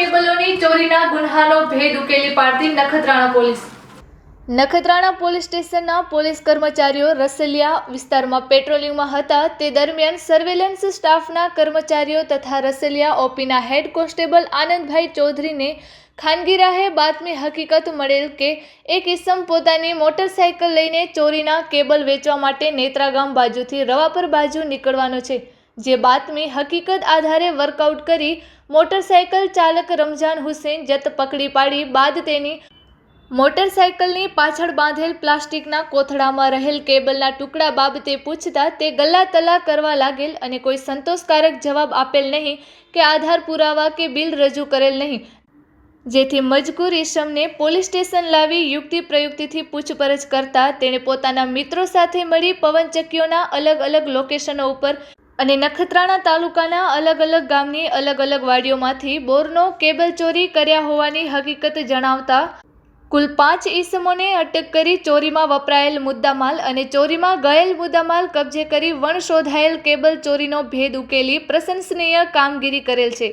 કેબલોની ચોરીના ગુન્હાનો ભેદ ઉકેલી પાડતી નખત્રાણા પોલીસ. નખત્રાણા પોલીસ સ્ટેશનના પોલીસ કર્મચારીઓ રસલિયા વિસ્તારમાં પેટ્રોલિંગમાં હતા. તે દરમિયાન સર્વેલન્સ સ્ટાફના કર્મચારીઓ તથા રસલિયા ઓપીના હેડ કોન્સ્ટેબલ આનંદભાઈ ચૌધરીને ખાનગી રાહે બાતમી હકીકત મળેલ કે એક ઇસમ પોતાની મોટરસાઇકલ લઈને ચોરીના કેબલ વેચવા માટે નેત્રાગામ બાજુથી રવાપર બાજુ નીકળવાનો છે. જે બાતમી હકીકત આધારે વર્કઆઉટ કરી મોટરસાઇકલ ચાલક રમજાન હુસેન જત પકડી પાડી બાદ તેની મોટરસાઇકલની પાછળ બાંધેલ પ્લાસ્ટિકના કોથળામાં રહેલ કેબલના ટુકડા બાબતે પૂછતા તે ગલ્લા તલ્લા કરવા લાગેલ અને કોઈ સંતોષકારક જવાબ આપેલ નહીં કે આધાર પુરાવા કે બિલ રજૂ કરેલ નહીં. જેથી મજકૂર ઈસમને પોલીસ સ્ટેશન લાવી યુક્તિ પ્રયુક્તિથી પૂછપરછ કરતા તેણે પોતાના મિત્રો સાથે મળી પવનચક્કીઓના અલગ અલગ લોકેશનો ઉપર અને નખત્રાણા તાલુકાના અલગ અલગ ગામની અલગ અલગ વાડીઓમાંથી બોરનો કેબલ ચોરી કર્યા હોવાની હકીકત જણાવતા કુલ 5 ઈસમોને અટક કરી ચોરીમાં વપરાયેલ મુદ્દામાલ અને ચોરીમાં ગયેલ મુદ્દામાલ કબજે કરી વણ શોધાયેલ કેબલ ચોરીનો ભેદ ઉકેલી પ્રશંસનીય કામગીરી કરેલ છે.